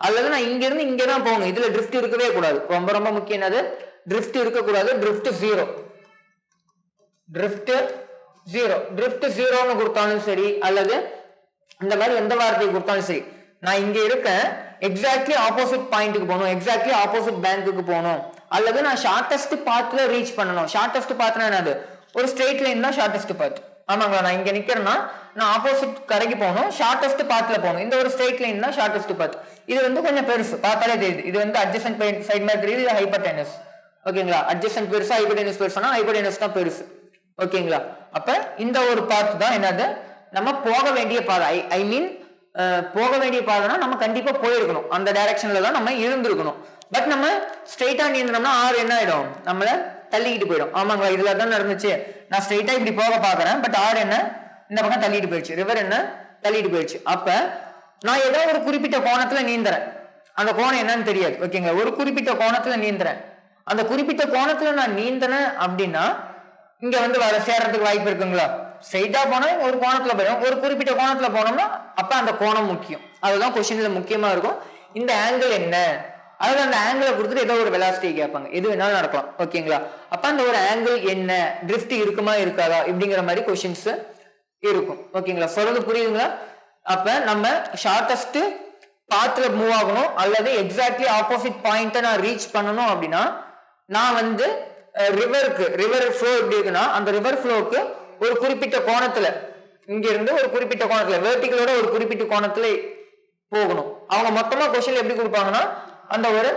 அல்லது நான் இங்க இருந்து இங்க தான் போகணும். இதுல ட்ரிஃப்ட் இருக்கவே கூடாது, ரொம்ப ரொம்ப முக்கியம். என்னது ட்ரிஃப்ட் இருக்க கூடாது, drift zero, drift zero. Drift ஜீரோன்னு கொடுத்தாலும் சரி, அல்லது இந்த மாதிரி எந்த வார்த்தையை கொடுத்தாலும் சரி, நான் இங்க இருக்கேன், எக்ஸாக்ட்லி ஆப்போசிட் பாயிண்ட்டுக்கு போகணும், எக்ஸாக்ட்லி ஆப்போசிட் பேங்க்குக்கு போகணும், அல்லது நான் ஷார்ட்டஸ்ட் பாத்ல ரீச் பண்ணணும். ஷார்ட்டஸ்ட் பாத்னா என்னது, ஒரு ஸ்ட்ரெயிட் லைன் தான் ஷார்ட்டஸ்ட் பாத். ஆமாங்களா, நான் இங்க நிக்கிறேன்னா நான் ஆப்போசிட் கரைக்கு போகணும், ஷார்ட்டஸ்ட் பாத்ல போகணும். இந்த ஒரு ஸ்ட்ரெயிட் லைன் தான் ஷார்ட்டஸ்ட் பாத். இது வந்து கொஞ்சம் பெருசு, பார்த்தாலே தெரியுது. இது வந்து அட்ஜசன்ட் சைடு மாதிரி தெரியுது, இது ஹைபோடெனஸ். ஓகேங்களா, அட்ஜசன்ட் பெருசா ஹைபோடெனஸ் பெருசானா ஹைபோடெனஸ் தான் பெருசு. ஓகேங்களா, அப்ப இந்த ஒரு பாத் தான் என்னது நம்ம போக வேண்டிய பாதை. ஐ மீன் போக வேண்டிய பாதைனா நம்ம கண்டிப்பா போயிருக்கணும், அந்த டைரக்ஷன்ல தான் நம்ம இருந்திருக்கணும். பட் நம்ம ஸ்ட்ரெயிட்டா நீந்தோம்னா ஆறு என்ன ஆயிடும், நம்மள தள்ளிக்கிட்டு போயிடும். ஆமாங்களா, இதுல தான் நடந்துச்சு. நான் ஸ்ட்ரெயிட்டா இப்படி போக பாக்குறேன், பட் ஆறு என்ன இந்த பக்கம் தள்ளிட்டு போயிடுச்சு, ரிவர் என்ன தள்ளிட்டு போயிடுச்சு. அப்ப நான் ஏதோ ஒரு குறிப்பிட்ட கோணத்துல நீந்துறேன், அந்த கோணம் என்னன்னு தெரியாது. ஓகேங்களா, ஒரு குறிப்பிட்ட கோணத்துல நீந்துறேன், அந்த குறிப்பிட்ட கோணத்துல நான் நீந்தினேன் அப்படின்னா இங்க வந்து வர சேர்றதுக்கு வாய்ப்பு இருக்குங்களா? ஸ்ட்ரெயிட்டா போனா ஒரு கோணத்துல போயிடும், ஒரு குறிப்பிட்ட கோணத்துல போனோம்னா அப்ப அந்த கோணம் முக்கியம். அதுதான் கொஸ்டின்ல முக்கியமா இருக்கும். இந்த ஆங்கிள் என்ன, அதாவது அந்த ஆங்கிளை கொடுத்துட்டு ஏதோ ஒரு வெலாசிட்டி கேட்பாங்க, எது வேணாலும் நடக்கலாம். ஓகேங்களா, அப்ப அந்த ஒரு ஆங்கிள் என்ன, ட்ரிஃப்ட் இருக்குமா இருக்காதா இப்படிங்கிற மாதிரி கொஸ்டின்ஸ் இருக்கும். ஓகேங்களா, சொல்றது புரியுதுங்களா? அப்ப நம்ம ஷார்ட்டஸ்ட் பாத்ல மூவ் ஆகணும், அல்லது எக்ஸாக்ட்லி ஆப்போசிட் பாயிண்ட்டை நான் ரீச் பண்ணணும் அப்படின்னா நான் வந்து ரிவர் ஃப்ளோ எப்படி இருக்குன்னா அந்த ரிவர் ஃப்ளோக்கு ஒரு குறிப்பிட்ட கோணத்துல, இங்க இருந்து ஒரு குறிப்பிட்ட கோணத்துல வெர்டிகலோட ஒரு குறிப்பிட்ட கோணத்துல போகணும். அவங்க மொத்தமா கொஸ்டின் எப்படி கொடுப்பாங்கன்னா அந்த ஒரு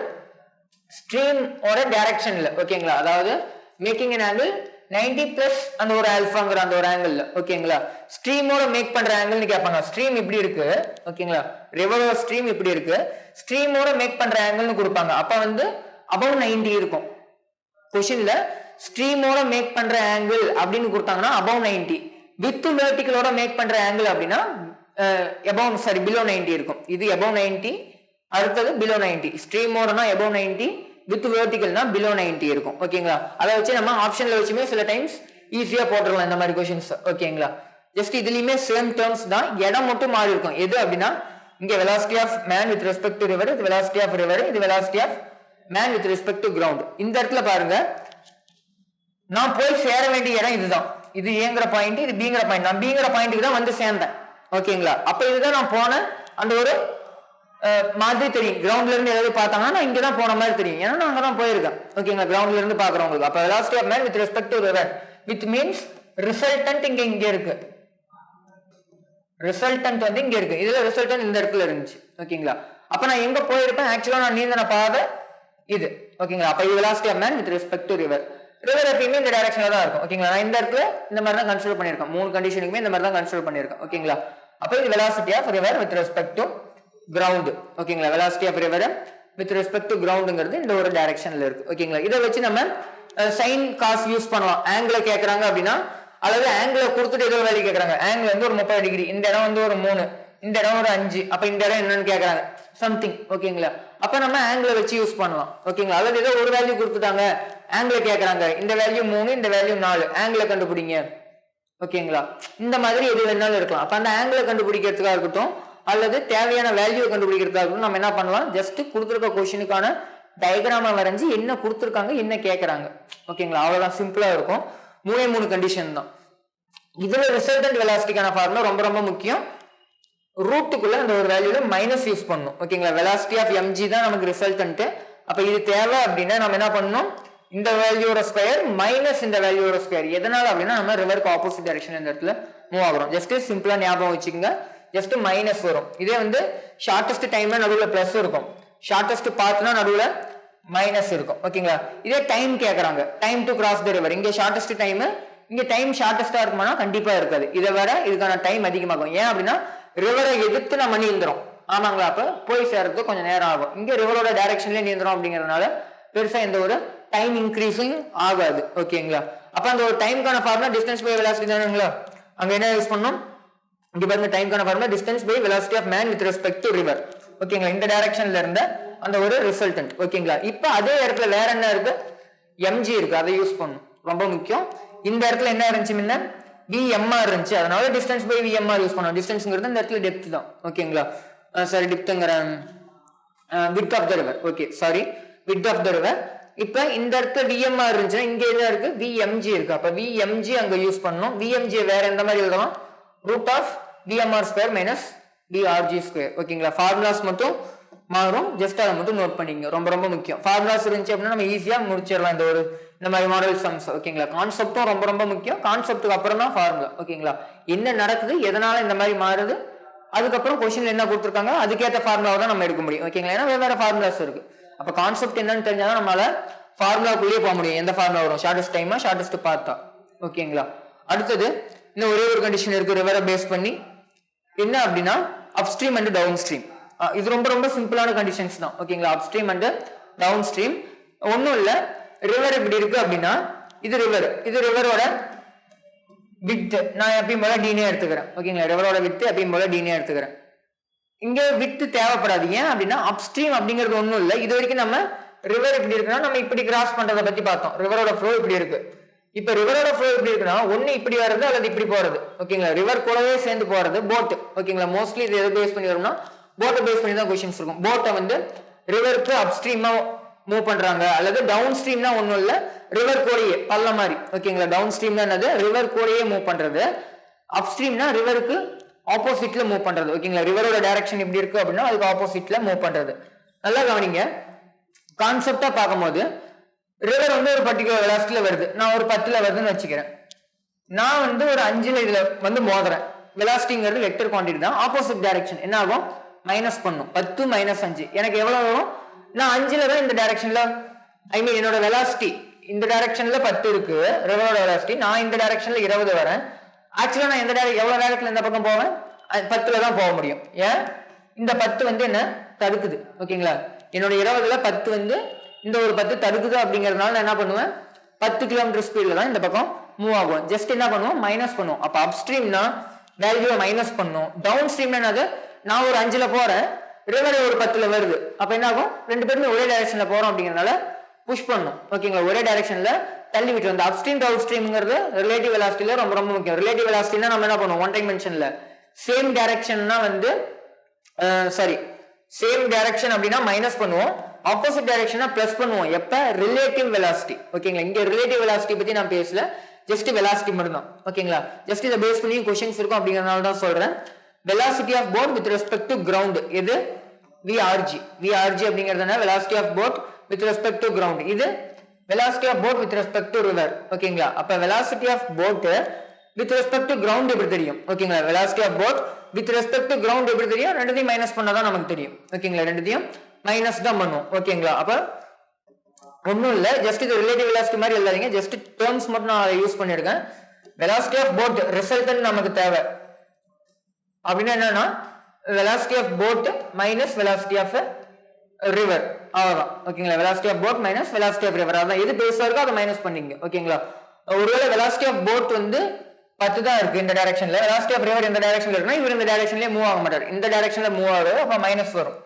ஸ்ட்ரீம் ஓட டைரக்ஷன்ல. ஓகேங்களா, அதாவது மேக்கிங் an angle 90 பிளஸ் அந்த ஒரு ஆல்பாங்கிற அந்த ஒரு ஆங்கிள். ஓகேங்களா, ஸ்ட்ரீமோட மேக் பண்ற ஆங்கிள்னு கேட்பாங்க. ஸ்ட்ரீம் இப்படி இருக்கு, ஓகேங்களா, ரிவரோட ஸ்ட்ரீம் இப்படி இருக்கு, ஸ்ட்ரீமோட மேக் பண்ற ஆங்கிள்னு கொடுப்பாங்க. அப்ப வந்து above 90 இருக்கும். கொஸ்டின்ல ஸ்ட்ரீமோட மேக் பண்ற ஆங்கிள் அப்படின்னு கொடுத்தாங்கன்னா above 90, வித் வெர்டிகலோட மேக் பண்ற ஆங்கிள் அப்படின்னா below 90 இருக்கும். இது above 90, அடுத்தது below 90. ஸ்ட்ரீமோடனா above 90, வித் வெர்டிகல்னா below 90 இருக்கும். ஓகேங்களா, அதை வச்சு நம்ம ஆப்ஷன்ல வச்சுமே சில டைம்ஸ் ஈஸியா போட்டுடலாம் இந்த மாதிரி கொஸ்டின்ஸ். ஓகேங்களா, ஜஸ்ட் இதுலயுமே சேம் டேர்ம்ஸ் தான், இடம் மட்டும் மாறி இருக்கும். எது அப்படின்னா இங்க velocity of man with respect to river, இது வெலாசிட்டி ஆஃப் ரிவர், இது velocity of man with respect to ground. இந்த இடத்துல பாருங்க, நான் போய் சேர வேண்டிய இடம் இதுதான், இது ஏங்கிற பாயிண்ட், இது பிங்கிற பாயிண்ட். நான் பிங்கிற பாயிண்ட்டுக்கு தான் வந்து சேர்ந்தேன். ஓகேங்களா, அப்ப இதுதான் நான் போன அந்த ஒரு மாதிரி தெரியும். கிரவுண்ட்ல இருந்து ஏதாவது பார்த்தாங்கன்னா நான் இங்கதான் போன மாதிரி தெரியும், ஏன்னா நான் அங்கதான் போயிருக்கேன். ஓகேங்களா, கிரவுண்ட்ல இருந்து பாக்குறவங்களுக்கு. அப்ப velocity of man with respect to river, with means resultant இங்க இருக்கு, ரிசல்டன்ட் வந்து இங்க இருக்கு, இதுல ரிசல்டன்ட் இந்த இடத்துல இருந்துச்சு. ஓகேங்களா, அப்ப நான் எங்க போயிருப்பேன், ஆக்சுவலா நான் நீந்தின பாதை இது. ஓகேங்களா, அப்ப இது velocity of man with respect to river. River எப்பயுமே இந்த டைரக்ஷன்ல தான் இருக்கும். ஓகேங்களா, நான் இந்த இடத்துல இந்த மாதிரி தான் கன்சிடர் பண்ணிருக்கேன், மூணு கண்டிஷனுக்குமே இந்த மாதிரி தான் கன்சிடர் பண்ணிருக்கேன். ஓகேங்களா, அப்ப இது velocity of river with respect to ground. ஓகேங்களா, velocity of river with respect to கிரவுண்ட்ங்கிறது இந்த ஒரு டைரக்ஷன்ல இருக்கு. ஓகேங்களா, இதை வச்சு நம்ம சைன் காஸ் யூஸ் பண்ணலாம். ஆங்கிள் கேட்கறாங்க அப்படின்னா, அதாவது ஆங்கிள் கொடுத்துட்டு ஏதோ வேல்யூ கேட்கறாங்க, ஆங்கிள் வந்து ஒரு 30 டிகிரி, இந்த இடம் வந்து ஒரு 3, இந்த இடம் ஒரு 5, அப்ப இந்த இடம் என்னன்னு கேட்கறாங்க சம்திங். ஓகேங்களா, அப்ப நம்ம ஆங்கிள் வச்சு யூஸ் பண்ணலாம். ஓகேங்களா, அதாவது ஏதோ ஒரு வேல்யூ கொடுத்துட்டாங்க, ஆங்கிள் கேட்கறாங்க, இந்த வேல்யூ 3, இந்த வேல்யூ 4, ஆங்கிள் கண்டுபிடிங்க. ஓகேங்களா, இந்த மாதிரி எது வேணாலும் இருக்கலாம். அப்ப அந்த ஆங்கிள் கண்டுபிடிக்கிறதுக்காக இருக்கட்டும், அல்லது தேவையான வேல்யூ கண்டுபிடிக்கிறதுக்காக இருக்கட்டும், நம்ம என்ன பண்ணலாம், ஜஸ்ட் கொடுத்துருக்க கொஸ்டினுக்கான டயக்ராம வரைஞ்சி என்ன கொடுத்துருக்காங்க என்ன கேட்கறாங்க. ஓகேங்களா, அவ்வளவுதான், சிம்பிளா இருக்கும். மூணு கண்டிஷன் தான். இதுல ரிசல்டன்ட் வெலாசிட்டிக்கான ஃபார்முலா ரொம்ப ரொம்ப முக்கியம். ரூட்டுக்குள்ள அந்த ஒரு வேல்யூல மைனஸ் யூஸ் பண்ணணும். ஓகேங்களா, வெலாசிட்டி ஆஃப் mg தான் நமக்கு ரிசல்டன்ட். அப்ப இது தேவை அப்படின்னா நம்ம என்ன பண்ணணும், இந்த வேல்யூட ஸ்கொயர் மைனஸ் இந்த வேல்யூட ஸ்கொயர். எதனால அப்படின்னா நம்ம ரிவருக்கு ஆப்போசிட் டைரக்ஷன் இந்த இடத்துல மூவ் ஆகுறோம். ஜஸ்ட் சிம்பிளா ஞாபகம் வச்சுக்கோங்க, ஜஸ்ட் மைனஸ் வரும். இதே வந்து ஷார்டஸ்ட் டைம்ல நடுவுல பிளஸ் இருக்கும், ஷார்டஸ்ட் பாத்னா நடுவுல மைனஸ் இருக்கும். ஓகேங்களா, இதே டைம் கேக்குறாங்க, time to cross the river. இங்க ஷார்டஸ்ட் டைம், இங்க டைம் ஷார்டஸ்டா இருக்குமானா கண்டிப்பா இருக்காது. இதை விட இதுக்கான டைம் அதிகமாகும். ஏன் அப்படின்னா ரிவரை எதிர்த்து நம்ம நீந்துறோம். ஆமாங்களா, அப்ப போய் சேர்றதுக்கு கொஞ்சம் நேரம் ஆகும். இங்க ரிவரோட டைரக்ஷன்ல நீந்துறோம் அப்படிங்கறதுனால பெருசா எந்த ஒரு டைம் இன்க்ரீஸிங் ஆகாது. ஓகேங்களா, அப்ப அந்த ஒரு டைம்கான ஃபார்முலா டிஸ்டன்ஸ் பை வெலாசிட்டி தானுங்களா. அங்க என்ன யூஸ் பண்ணோம், இங்க பாருங்க டைம்கான formula distance by velocity of man with respect to river. ஓகேங்களா, இந்த டைரக்ஷன்ல இருந்த அந்த ஒரு ரிசல்டன்ட். ஓகேங்களா, இப்ப அதே இடத்துல வேற என்ன இருக்கு, mg இருக்கு, அதை யூஸ் பண்ணணும், ரொம்ப முக்கியம். இந்த இடத்துல என்ன இருந்துச்சு, முன்ன vmr இருந்துச்சு, அதனால டிஸ்டன்ஸ் பை vmr யூஸ் பண்ணோம். டிஸ்டன்ஸ்ங்கிறது இந்த இடத்துல டெப்த் தான். ஓகேங்களா, சாரி டெப்த்ங்கற width of the river. Okay sorry, width of the river. இப்ப இந்த இடத்துல vmr இருந்துச்சுன்னா இங்க என்ன இருக்கு, vmg இருக்கு. அப்ப vmg அங்க யூஸ் பண்ணணும். vmg வேற எந்த மாதிரி எழுதலாம், root of vmr square minus vrg square. ஓகேங்களா, ஃபார்முலாஸ் மட்டும் மாறும், ஜஸ்ட் அதை மட்டும் நோட் பண்ணிக்கங்க, ரொம்ப ரொம்ப முக்கியம். ஃபார்முலாஸ் இருந்துச்சு அப்படின்னா நம்ம ஈஸியா முடிச்சிடலாம் இந்த மாதிரி மாடல் சம்ஸ். ஓகேங்களா, கான்செப்டும் ரொம்ப ரொம்ப முக்கியம். கான்செப்டுக்கு அப்புறம் தான் ஃபார்முலா. ஓகேங்களா, என்ன நடக்குது, எதனால இந்த மாதிரி மாறுது, அதுக்கப்புறம் கொஸ்டின் என்ன கொடுத்துருக்காங்க அதுக்கேற்ற ஃபார்முலாவை தான் நம்ம எடுக்க முடியும். ஓகேங்களா, ஏன்னா வேற ஃபார்முலாஸ் இருக்கு. அப்ப கான்செப்ட் என்னன்னு தெரிஞ்சாதான் நம்மளால ஃபார்முலாக்குள்ளேயே போக முடியும். எந்த ஃபார்முலா வரும், ஷார்டஸ்ட் டைமா ஷார்டஸ்ட் பார்த்தா. ஓகேங்களா, அடுத்தது இன்னும் ஒரே ஒரு கண்டிஷன் இருக்கு ரிவரை பேஸ் பண்ணி, என்ன அப்படின்னா அப்ஸ்ட்ரீம் அண்ட் டவுன் ஸ்ட்ரீம். இது ரொம்ப ரொம்ப சிம்பிளான கண்டிஷன்ஸ் தான். ஓகேங்களா, அப்ஸ்ட்ரீம் அண்ட் டவுன் ஸ்ட்ரீம் ஒன்றும் இல்லை. ரிவர் இப்படி இருக்கு அப்படின்னா இது ரிவரோட வித் நான் எப்பயும் போல டீனே எடுத்துக்கிறேன். ஓகேங்களா, ரிவரோட வித் எப்பயும் போல டீனே எடுத்துக்கிறேன். இங்க வித் தேவைப்படாது. ஏன் அப்படின்னா அப்ஸ்ட்ரீம் அப்படிங்கிறது ஒன்றும் இல்லை. இது வரைக்கும் நம்ம ரிவர் இப்படி இருக்குன்னா நம்ம இப்படி கிராஸ் பண்றதை பத்தி பார்த்தோம். ரிவரோட ஃப்ளோ இப்படி இருக்கு. இப்ப ரிவரோட ஃப்ளோ எப்படி இருக்குன்னா ஒன்னு இப்படி வர்றது அல்லது இப்படி போறது. ஓகேங்களா, ரிவர் கூடவே சேர்ந்து போறது போட். ஓகேங்களா, மோஸ்ட்லி இது எதை பேஸ் பண்ணி வரும்னா போட்டை பேஸ் பண்ணி தான் கொஸ்டின்ஸ் இருக்கும். போட்டை வந்து ரிவருக்கு அப்ஸ்ட்ரீமா மூவ் பண்றாங்க அல்லது டவுன் ஸ்ட்ரீம்னா ஒன்றும் இல்லை, ரிவர் கூடயே பல்ல மாதிரி. ஓகேங்களா, டவுன் ஸ்ட்ரீம்னா என்னது, ரிவர் கூடயே மூவ் பண்றது. அப்ஸ்ட்ரீம்னா ரிவருக்கு ஆப்போசிட்ல மூவ் பண்றது. ஓகேங்களா, ரிவரோட டைரக்ஷன் எப்படி இருக்கு அப்படின்னா அதுக்கு ஆப்போசிட்ல மூவ் பண்றது. நல்லா கவனிங்க, கான்செப்டா பார்க்கும்போது ரிவர் வந்து ஒரு பர்டிகுலர் வெலாசிட்டில வருது, நான் ஒரு 10ல வருதுன்னு வச்சுக்கிறேன். நான் வந்து ஒரு 5ல இதுல வந்து மோதுறேன். வெலாசிட்டிங்கிறது வெக்டர் குவான்டிட்டி தான். ஆப்போசிட் டைரக்ஷன் என்ன ஆகும், மைனஸ் பண்ணும். 10 மைனஸ் 5 எனக்கு எவ்வளவு வரும், நான் 5ல தான் இந்த டைரக்ஷன்ல, ஐ மீன் என்னோட வெலாசிட்டி இந்த டைரக்ஷன்ல 10 இருக்கு ரிவரோட வெலாசிட்டி, நான் இந்த டைரக்ஷன்ல 20 வரேன். ஆக்சுவலா நான் எவ்வளவு நேரத்துல இந்த பக்கம் போவேன், 10ல தான் போக முடியும். ஏன், இந்த 10 வந்து என்ன தடுக்குது. ஓகேங்களா, என்னோட 20ல 10 வந்து இந்த ஒரு 10 தடுக்குது அப்படிங்கறதுனால நான் என்ன பண்ணுவேன், 10 கிலோமீட்டர் ஸ்பீட்ல தான் இந்த பக்கம் மூவ் ஆகும். ஜஸ்ட் என்ன பண்ணுவோம், மைனஸ் பண்ணுவோம். அப்ப அப்ஸ்ட்ரீம்னா வேல்யூவை மைனஸ் பண்ணும். டவுன் ஸ்ட்ரீம்னா என்னது, நான் ஒரு 5ல போறேன், ரிவர் ஒரு 10ல வருது. அப்ப என்ன ஆகும், ரெண்டு பேருமே ஒரே டைரக்ஷன்ல போறோம் அப்படிங்கறதுனால புஷ் பண்ணும். ஓகேங்களா, ஒரே டைரக்ஷன்ல தள்ளி விட்டு வந்து அப்ஸ்ட்ரீம் டவுன் ஸ்ட்ரீம்ங்கிறது ரிலேட்டிவ் வெலாசிட்டில ரொம்ப ரொம்ப முக்கியம். ரிலேட்டிவ் வெலாசிட்டினா நம்ம என்ன பண்ணுவோம், ஒன் டைமென்ஷன்ல சேம் டைரக்ஷன்னா வந்து சாரி சேம் டைரக்ஷன் அப்படின்னா மைனஸ் பண்ணுவோம், ஆப்போசிட் டைரக்ஷனா பிளஸ் பண்ணுவோம். எப்ப, ரிலேட்டிவ் வெலாசிட்டி. ஓகேங்களா, இங்க ரிலேட்டிவ் வெலாசிட்டி பத்தி நான் பேசல, ஜஸ்ட் வெலாசிட்டி மட்டும் தான். ஓகேங்களா, ஜஸ்ட் இதை பேஸ் பண்ணி கொஸ்டின்ஸ் இருக்கும் அப்படிங்கறதுனால தான் சொல்றேன். velocity of boat with respect to ground இது vrg அப்படிங்கிறது என்ன, velocity of boat with respect to ground. இது velocity of boat with respect to river. ஓகேங்களா, அப்ப velocity of boat with respect to ground எப்படி தெரியும். ஓகேங்களா, velocity of boat with respect to ground எப்படி தெரியும், ரெண்டுத்தையும் மைனஸ் பண்ணாதான் நமக்கு தெரியும். ஓகேங்களா, ரெண்டுத்தையும் மைனஸ் தான் பண்ணுவோம். ஓகேங்களா, அப்ப ஒன்றும் இல்லை, ஜஸ்ட் இது ரிலேட்டிவ் வெலாசிட்டி மாதிரி எழுதாதீங்க, ஜஸ்ட் டேர்ம்ஸ் மட்டும் நான் யூஸ் பண்ணிருக்கேன். velocity of boat ரிசல்ட் நமக்கு தேவை அப்படின்னா என்னன்னா velocity of boat minus velocity of river அவ்வளவுதான். ஓகேங்களா, velocity of boat minus velocity of river அதான் எது பெருசா இருக்கோ அதை மைனஸ் பண்ணீங்க. ஓகேங்களா, ஒருவேளை velocity of boat வந்து 10 தான் இருக்கு இந்த டைரக்ஷன்ல, velocity of river இந்த டைரக்ஷன்ல இருக்குன்னா இவர் இந்த டைரக்ஷன்லயே மூவ் ஆக மாட்டார், இந்த டைரக்ஷன்ல மூவ் ஆகுது, அப்ப மைனஸ் வரும்.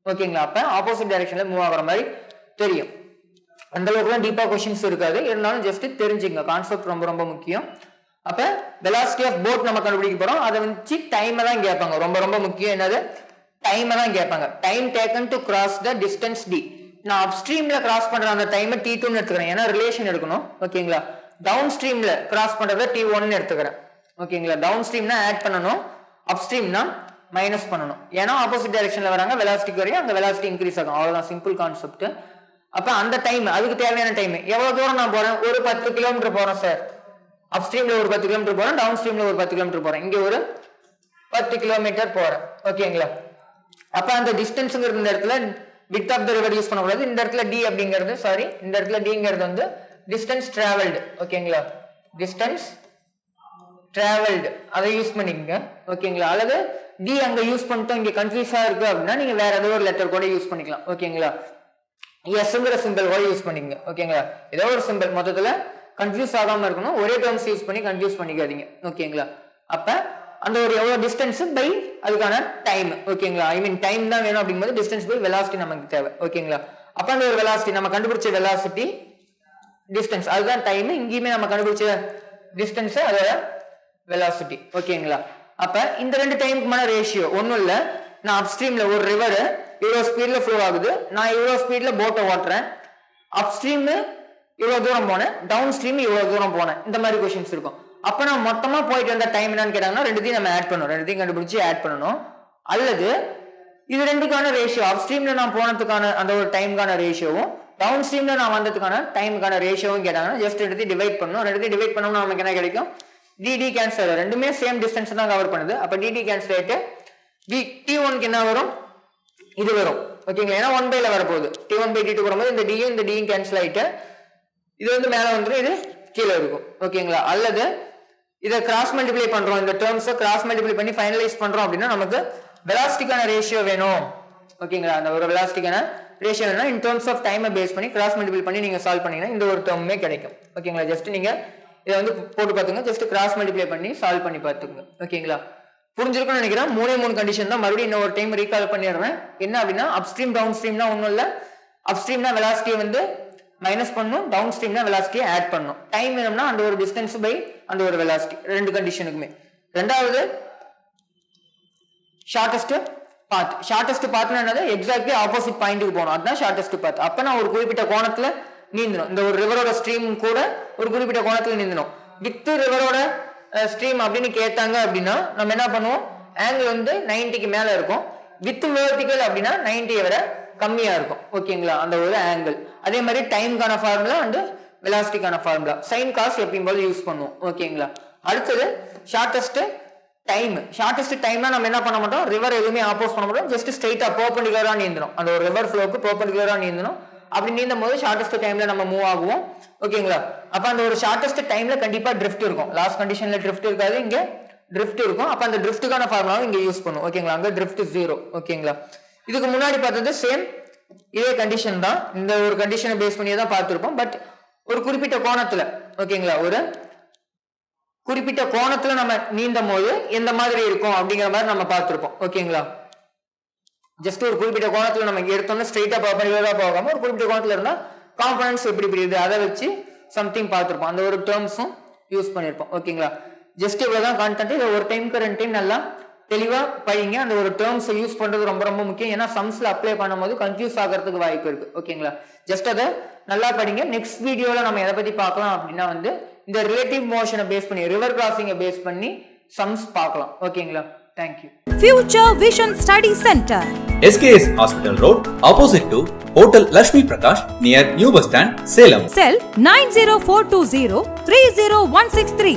ஓகேங்களா, அப்ப ஆப்போசிட் டைரக்ஷன்ல மூவ் ஆகுற மாதிரி தெரியும். அந்த அளவுக்குலாம் டீப்பா கொஸ்டின்ஸ் இருக்காது, இருந்தாலும் ஜஸ்ட் தெரிஞ்சுங்க, கான்செப்ட் ரொம்ப ரொம்ப முக்கியம். அப்ப velocity of boat நம்ம கண்டுபிடிக்க போறோம், அதை வச்சு டைம் தான் கேட்பாங்க. ரொம்ப ரொம்ப முக்கியம் என்னது, டைம் தான் கேட்பாங்க. Time taken to cross the distance d. நான் அப்ஸ்ட்ரீம்ல கிராஸ் பண்ற அந்த டைம் t2 ன்னு எடுத்துக்கிறேன், ஏன்னா ரிலேஷன் எடுக்கணும். ஓகேங்களா, டவுன் ஸ்ட்ரீம்ல கிராஸ் பண்றத T1 எடுத்துக்கிறேன். ஓகேங்களா? டவுன் ஸ்ட்ரீம்னா ஆட் பண்ணணும், அப் ஸ்ட்ரீம்னா மைனஸ் பண்ணணும். ஏன்னா ஆப்போசிட் டைரக்ஷன்ல வராங்க, வெலாசிட்டி குறையும், அங்க வெலாசிட்டி இன்க்ரீஸ் ஆகும். அவ்வளவுதான், சிம்பிள் கான்செப்ட். அப்ப அந்த டைம், அதுக்கு தேவையான டைம் எவ்வளவு தூரம் நான் போறேன்? ஒரு 10 கிலோமீட்டர் போறேன் சார். அப் ஸ்ட்ரீம்ல ஒரு 10 கிலோமீட்டர் போறேன், டவுன் ஸ்ட்ரீம்ல ஒரு 10 கிலோமீட்டர் போறேன். இங்க ஒரு 10 கிலோமீட்டர் போறேன். ஓகேங்களா? அப்ப அந்த டிஸ்டன்ஸ்ங்கிறது இந்த இடத்துல with of the river use பண்ணக்கூடாது. இந்த இடத்துல டி அப்படிங்கிறது, சாரி, இந்த இடத்துல டிங்கிறது வந்து டிஸ்டன்ஸ் டிராவல்டு. ஓகேங்களா? டிஸ்டன்ஸ் டிராவல்டு அதை யூஸ் பண்ணிக்கங்க. ஓகேங்களா? அல்லது டி அங்க யூஸ் பண்ணிட்டோம், இங்க கன்ஃபியூஸா இருக்கு அப்படின்னா நீங்க வேற ஏதோ ஒரு லெட்டர் கூட யூஸ் பண்ணிக்கலாம். ஓகேங்களா? எஸ்ங்கிற சிம்பிள் கூட யூஸ் பண்ணிக்கங்க. ஓகேங்களா? ஏதோ ஒரு சிம்பிள், மொத்தத்துல கன்ஃபியூஸ் ஆகாம இருக்கணும். ஒரே டேர்ம்ஸ் யூஸ் பண்ணி கன்ஃபியூஸ் பண்ணிக்காதீங்க. ஓகேங்களா? அப்ப அந்த ஒரு எவ்வளவு டிஸ்டன்ஸ் பை அதுக்கான டைம். ஓகேங்களா? ஐ மீன் டைம் தான் வேணும் அப்படிங்கும்போது டிஸ்டன்ஸ் பை வெலாசிட்டி நமக்கு தேவை. ஓகேங்களா? அப்ப அந்த ஒரு வெலாசிட்டி நம்ம கண்டுபிடிச்ச வெலாசிட்டி டிஸ்டன்ஸ், அதுதான் டைம். இங்கேயுமே நம்ம கண்டுபிடிச்ச டிஸ்டன்ஸ் அதோட வெலாசிட்டி. ஓகேங்களா? அப்ப இந்த ரெண்டு டைமுக்குமான ரேஷியோ ஒன்னும் இல்ல. நான் அப்ஸ்ட்ரீம்ல ஒரு ரிவர் இவ்வளவு ஸ்பீட்ல ஃப்ளோ ஆகுது, நான் இவ்வளவு ஸ்பீட்ல போட்டை ஓட்டுறேன். அப்ஸ்ட்ரீம் இவ்வளவு தூரம் போனேன், டவுன் ஸ்ட்ரீம் இவ்வளவு தூரம் போனேன். இந்த மாதிரி கொஸ்டின்ஸ் இருக்கும். அப்ப நான் மொத்தமா போயிட்டு வந்த டைம் என்னன்னு கேட்டாங்கன்னா ரெண்டுத்தையும் நம்ம ஆட் பண்ணணும், ரெண்டுத்தையும் கண்டுபிடிச்சு ஆட் பண்ணணும். அல்லது இது ரெண்டுக்கான ரேஷியோ, அப் ஸ்ட்ரீம்ல நான் போனதுக்கான அந்த ஒரு டைமுக்கான ரேஷியோவும் டவுன் ஸ்ட்ரீம்ல நான் வந்ததுக்கான டைமுக்கான ரேஷியோவும் கேட்டாங்கன்னா ஜஸ்ட் ரெண்டுத்தையும் டிவைட் பண்ணணும். ரெண்டுத்தையும் டிவைட் பண்ணோம்னா நமக்கு என்ன கிடைக்கும்? DT cancel. ரெண்டுமே சேம் டிஸ்டன்ஸ் தான் கவர் பண்ணுது. அப்ப டிடி கேன்சல் ஆயிட்டு T1க்கு என்ன வரும்? இது வரும். ஓகேங்களா? ஏன்னா 1/ல வரப்போகுது. T1/T2 வரும்போது இந்த டியும் இந்த டியும் கேன்சல் ஆயிட்டு இது வந்து மேல வந்துடும், இது கீழே இருக்கும். ஓகேங்களா? அல்லது இதை கிராஸ் மல்டிப்ளை பண்றோம், இந்த டேர்ம்ஸை கிராஸ் மல்டிப்ளை பண்ணி ஃபைனலைஸ் பண்றோம் அப்படின்னா நமக்கு வெலாசிட்டிக்கான ரேஷியோ வேணும். ஓகேங்களா? அந்த ஒரு வெலாசிட்டிக்கான ரேஷியோ வேணும்னா இன் டேர்ம்ஸ் ஆஃப் டைமை பேஸ் பண்ணி கிராஸ் மல்டிப்ளை பண்ணி நீங்க சால்வ் பண்ணீங்கன்னா இந்த ஒரு டேர்மே கிடைக்கும். ஓகேங்களா? ஜஸ்ட் நீங்க இதை வந்து போட்டு பார்த்துங்க, ஜஸ்ட் கிராஸ் மல்டிப்ளை பண்ணி சால்வ் பண்ணி பார்த்துங்க. ஓகேங்களா? புரிஞ்சிருக்கும்னு நினைக்கிறேன். 3 கண்டிஷன் தான், மறுபடியும் இன்னொரு டைம் ரீகால் பண்ணிடுறேன். என்ன அப்படின்னா அப்ஸ்ட்ரீம் டவுன் ஸ்ட்ரீம்னா ஒன்றும் இல்லை. அப்ஸ்ட்ரீம்னா வெலாசிட்டியை வந்து மைனஸ் பண்ணும், டவுன் ஸ்ட்ரீம்னா வெலாசிட்டியை ஆட் பண்ணும். டைம் வேணும்னா அந்த ஒரு டிஸ்டன்ஸ் பை அந்த ஒரு வெலாசிட்டி, ரெண்டு கண்டிஷனுக்குமே. ரெண்டாவது ஷார்டஸ்ட் பாத். ஷார்டஸ்ட் பாத்னா என்னது? எக்ஸாக்ட்லி ஆப்போசிட் பாயிண்ட்டுக்கு போகணும், அதுதான் ஷார்டஸ்ட் பாத். அப்ப நான் ஒரு குறிப்பிட்ட கோணத்துல நீந்தணும். இந்த ஒரு ரிவரோட ஸ்ட்ரீம் கூட ஒரு குறிப்பிட்ட கோணத்துல நீந்தணும். வித் ரிவரோட ஸ்ட்ரீம் அப்படின்னு கேட்டாங்க அப்படின்னா நம்ம என்ன பண்ணுவோம்? ஆங்கிள் வந்து 90க்கு மேல இருக்கும். வித் வெர்டிகல் அப்படின்னா 90 விட கம்மியா இருக்கும். ஓகேங்களா? அந்த ஒரு ஆங்கிள். அதே மாதிரி டைம்கான ஃபார்முலா அண்ட் வெலாசிட்டிக்கான ஃபார்முலா சைன் காஸ் எப்பயும் போல யூஸ் பண்ணுவோம். ஓகேங்களா? அடுத்தது ஷார்டஸ்ட் டைம். ஷார்டஸ்ட் டைம்னா நம்ம என்ன பண்ண மாட்டோம்? ரிவர் எதுவுமே ஆப்போஸ் பண்ண மாட்டோம், ஜஸ்ட் ஸ்ட்ரைட்டா பெர்பெண்டிகுலரா நீந்தணும். அந்த ஒரு ரிவர் ஃப்ளோக்கு பெர்பெண்டிகுலரா நீந்தணும். அப்படி நீந்தும் போது ஷார்டஸ்ட் டைம்ல நம்ம மூவ் ஆகுவோம். ஓகேங்களா? அப்ப அந்த ஒரு ஷார்டஸ்ட் டைம்ல கண்டிப்பா ட்ரிஃப்ட் இருக்கும். லாஸ்ட் கண்டிஷன்ல ட்ரிஃப்ட் இருக்காது, இங்க ட்ரிஃப்ட் இருக்கும். அப்ப அந்த ட்ரிஃப்ட்டுக்கான ஃபார்முலாவை இங்க யூஸ் பண்ணுவோம். ஓகேங்களா? அங்க ட்ரிஃப்ட் 0. ஓகேங்களா? இதுக்கு முன்னாடி பார்த்தது சேம் இதே கண்டிஷன் தான், இந்த ஒரு கண்டிஷனை பேஸ் பண்ணியே தான் பார்த்திருப்போம். பட் ஒரு குறிப்பிட்ட கோணத்துல, ஓகேங்களா, ஒரு குறிப்பிட்ட கோணத்துல நம்ம நீந்தும் போது எந்த மாதிரி இருக்கும் அப்படிங்கிற மாதிரி நம்ம பார்த்திருப்போம். ஓகேங்களா? ஜஸ்ட் ஒரு குறிப்பிட்ட கோணத்துல நம்ம எடுத்தோம்னா ஸ்ட்ரைட்டா பெர்பெண்டிகுலரா போகாம ஒரு குறிப்பிட்ட கோணத்துல இருந்தா காம்பனன்ட்ஸ் எப்படி பிரியுது அதை வச்சு சம்திங் பார்த்திருப்போம். அந்த ஒரு டேர்ம்ஸும் யூஸ் பண்ணிருப்போம். ஓகேங்களா? ஜஸ்ட் இவ்வளவுதான் கான்டென்ட். இதை ஒரு டைமுக்கு 2 டைம் நல்லா தெளிவா படிங்க. அந்த ஒரு டேர்ம்ஸை யூஸ் பண்றது ரொம்ப ரொம்ப முக்கியம். ஏன்னா சம்ஸ்ல அப்ளை பண்ணும்போது கன்ஃபியூஸ் ஆகிறதுக்கு வாய்ப்பு இருக்கு. ஓகேங்களா? ஜஸ்ட் அதை நல்லா படிங்க. நெக்ஸ்ட் வீடியோல நம்ம எதை பத்தி பார்க்கலாம் அப்படின்னா வந்து இந்த ரிலேட்டிவ் மோஷனை பேஸ் பண்ணி, ரிவர் கிராசிங்கை பேஸ் பண்ணி சம்ஸ் பார்க்கலாம். ஓகேங்களா? Thank you. Future Vision Study Center, SKS Hospital Road, opposite to Hotel Lakshmi Prakash, near New Bus Stand, Salem. Cell 90420 30163.